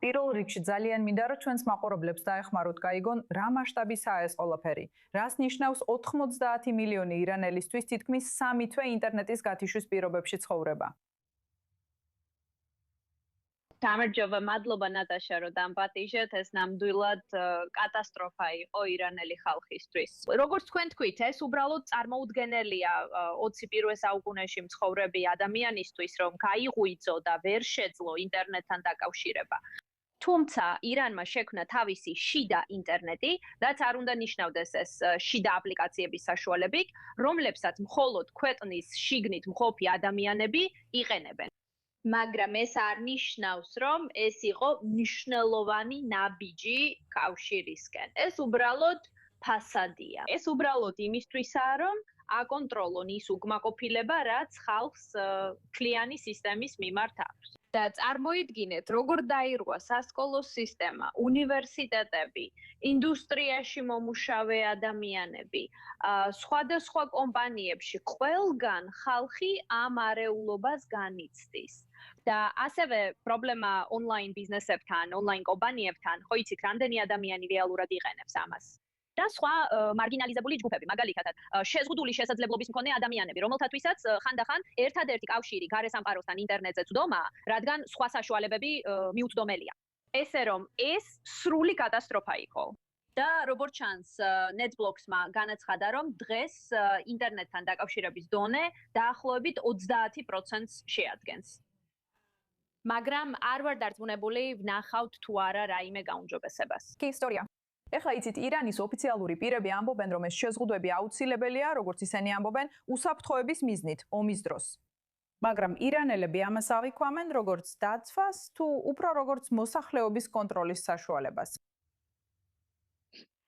პირველ რიგში ძალიან მინდა რომ ჩვენს მაყურებლებს დაეხმაროთ გაიგონ რა მასშტაბისაა ეს ყველაფერი. რას ნიშნავს 90 მილიონი ირანელისთვის თითქმის 3 თვე ინტერნეტის გათიშვის პირობებში ცხოვრება. გამარჯობა, მადლობა ნატაშა, რომ დამპატიჟეთ, ეს ნამდვილად კატასტროფა იყო ირანელი ხალხისთვის. როგორც თქვენ თქვით, ეს უბრალოდ წარმოუდგენელია 21 საუკუნეში მცხოვრები ადამიანისთვის, რომ გაიღვიძო და ვერ შეძლო ინტერნეტთან დაკავშირება. თუმცა ირანმა შექმნა თავისი შიდა ინტერნეტი, რაც არ უნდა ნიშნავდეს ეს შიდა აპლიკაციების საშუალებით, რომლებსაც მხოლოდ ქვეყნის შიგნით მყოფი ადამიანები იყენებენ. მაგრამ ეს არ ნიშნავს, რომ ეს იყო მნიშვნელოვანი ნაბიჯი კავშირისკენ. ეს უბრალოდ ფასადია. ეს უბრალოდ იმისთვისაა, რომ აკონტროლონ ის უკმაყოფილება, რაც ხალხს მთლიანი სისტემის მიმართ აქვს. და წარმოიდგინეთ, როგორ დაირღვა სასკოლო სისტემა, უნივერსიტეტები, ინდუსტრიაში მომუშავე ადამიანები, სხვადასხვა კომპანიებში ყველგან ხალხი ამ არეულობას განიცდის. და ასევე პრობლემა ონლაინ ბიზნესებთან, ონლაინ კომპანიებთან, ხო იცით, რამდენი ადამიანი რეალურად იყენებს ამას. და სხვა მარგინალიზებული ჯგუფები, მაგალითად, შეზღუდული შესაძლებლობის მქონე ადამიანები, რომელთათვისაც ხანდახან ერთადერთი კავშირი გარესამყაროსთან ინტერნეტზე წვდომაა, რადგან სხვა საშუალებები მიუწვდომელია. ესე რომ ეს სრული კატასტროფა იყო. და როგორც ჩანს, NetBlocks-მა განაცხადა, რომ დღეს ინტერნეტთან დაკავშირების დონე დაახლოებით 30%-ს შეადგენს. მაგრამ არ ვარ დარწმუნებული, ვნახავთ თუ არა რაიმე გაუმჯობესებას. კი ისტორია. ეხლა იცით, ირანის ოფიციალური პირები ამბობენ, რომ ეს შეზღუდვები აუცილებელია, როგორც ისინი ამბობენ, უსაფრთხოების მიზნით, ომის დროს. მაგრამ ირანელები ამას ავიქვამენ როგორც დაცვას თუ უფრო როგორც მოსახლეობის კონტროლის საშუალებას.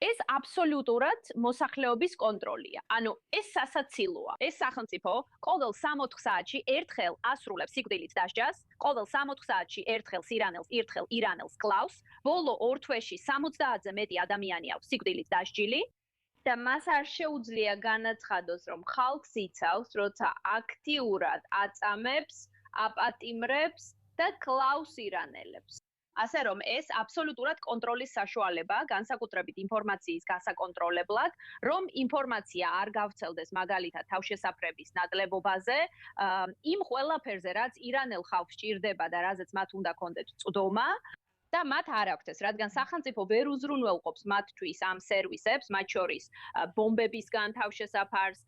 ეს აბსოლუტურად მოსახლეობის კონტროლია. ანუ ეს სასაცილოა. ეს სახელმწიფო ყოველ 60 საათში ერთხელ ასრულებს სიკვდილით დასჯას, ყოველ 60 საათში ერთხელ ირანელს კლავს, ბოლო 2 თვეში 70-ზე მეტი ადამიანი აქვს სიკვდილით დასჯილი და მას არ შეუძლია განაცხადოს, რომ ხალხს იცავს, როცა აქტიურად აწამებს, აპატიმრებს და კლავს ირანელებს. ასე რომ ეს აბსოლუტურად კონტროლის საშუალება, განსაკუთრებით ინფორმაციის გასაკონტროლებლად, რომ ინფორმაცია არ გავრცელდეს მაგალითად თავშესაფრების ნაკლებობაზე, იმ ყველაფერზე, რაც ირანელ ხალხს ჭირდება და რაზეც მათ უნდა კონდეთ წვდომა და მათ არ აქვთ ეს, რადგან სახელმწიფო ვერ უზრუნველყოფს მათთვის ამ სერვისებს, მათ შორის ბომბებისგან თავშესაფარს.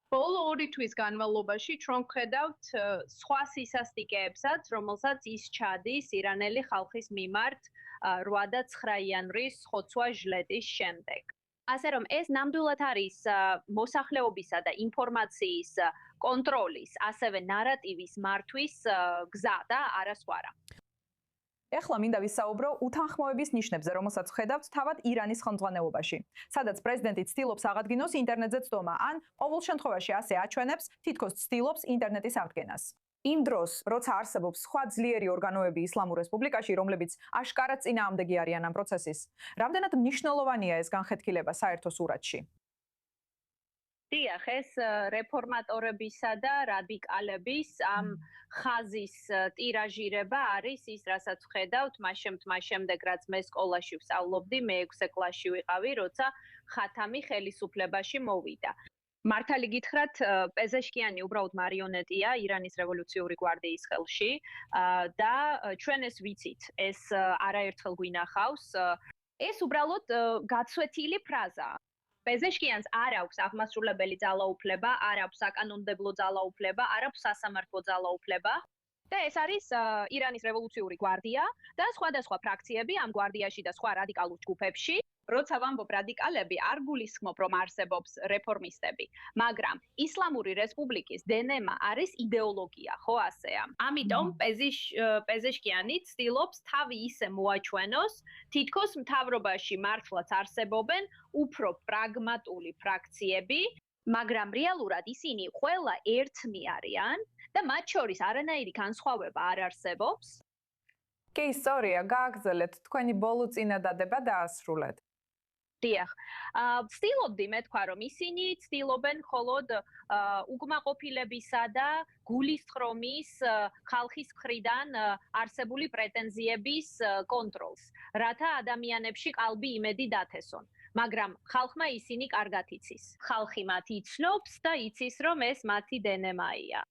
ბოლო 2 თვის განმავლობაში ჩვენ ვხედავთ სხვა სისასტიკეებსაც, რომელსაც ის ჩადის ირანელი ხალხის მიმართ 8 და 9 იანვრის ხოცვა-ჟლეტის შემდეგ. ასე რომ ეს ნამდვილად არის მოსახლეობისა და ინფორმაციის კონტროლის, ასევე ნარატივის მართვის გზა და არა სხვა რა. ეხლა მინდა ვისაუბრო უთანხმოების ნიშნებზე, რომელსაც ვხედავთ თავად ირანის ხელმძღვანელობაში, სადაც პრეზიდენტი ცდილობს აღადგინოს ინტერნეტზე წვდომა, ან ყოველ შემთხვევაში ასე აჩვენებს, თითქოს ცდილობს ინტერნეტის აღდგენას. იმ დროს, როცა არსებობს სხვა ძლიერი ორგანოები ისლამურ რესპუბლიკაში, რომლებიც აშკარად წინააღმდეგი არიან ამ პროცესის, რამდენად მნიშვნელოვანია ეს განხეთქილება საერთო სურათში? დიახ, ეს რეფორმატორებისა და რადიკალების ამ ხაზის ტირაჟირება არის ის, რასაც ვხედავთ მას შემდეგ, რაც მე სკოლაში ვსწავლობდი, მე 6 კლასში ვიყავი, როცა ხათამი ხელისუფლებაში მოვიდა. მართალი გითხრათ, პეზეშკიანი უბრალოდ მარიონეტია ირანის რევოლუციური გვარდიის ხელში და ჩვენ ეს ვიცით, ეს არაერთხელ გვინახავს. ეს უბრალოდ გაცვეთილი ფრაზაა. პეზეშკიანს არ აქვს აღმასრულებელი ძალაუფლება, არ აქვს საკანონმდებლო ძალაუფლება, არ აქვს სასამართლო ძალაუფლება და ეს არის ირანის რევოლუციური გვარდია და სხვადასხვა ფრაქციები ამ გვარდიაში და სხვა რადიკალურ ჯგუფებში. როცა ვამბობ რადიკალები, არ გულისხმობ, რომ არსებობს რეფორმისტები, მაგრამ ისლამური რესპუბლიკის დნმ არის იდეოლოგია, ხო ასეა. ამიტომ პეზეშკიანი ცდილობს თავი ისე მოაჩვენოს, თითქოს მთავრობაში მართლაც არსებობენ უფრო პრაგმატული ფრაქციები, მაგრამ რეალურად ისინი ყველა ერთნი არიან და მათ შორის არანაირი განსხვავება არ არსებობს. კი, სწორია, გააგრძელეთ თქვენი ბოლო წინადადება და ასრულეთ. დიახ. ვცდილობდი მე თქვა რომ ისინი ცდილობენ მხოლოდ უკმაყოფილებისა და გულისწყრომის ხალხის მხრიდან არსებული პრეტენზიების კონტროლს, რათა ადამიანებში ყალბი იმედი დათესონ. მაგრამ ხალხმა ისინი კარგად იცის. ხალხი მათ იცნობს და იცის რომ ეს მათი დნმ-ია.